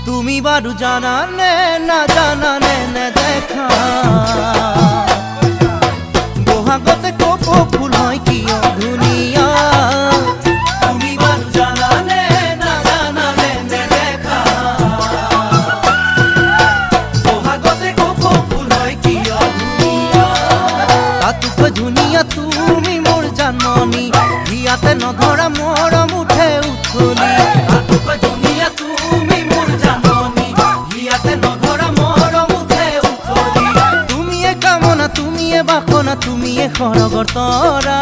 তুমি বারু জানানে না জানানে নে দেখা বহাগতে কপ ফুল হয় কি দুনিয়া তুমি বারু জানানে না জানানে নে দেখা বহাগতে কপ ফুল হয় কি দুনিয়া তাতুক দুনিয়া তুমি মোর জানমনি হিয়াতে নধরা মরম উঠে উথলি তাতুক দুনিয়া তুমি মোর জানমনি হিয়াতে নধরা মরম উঠে উথলি তুমি এ কামনা তুমি এ বাসনা তুমি এ খড়গর তরা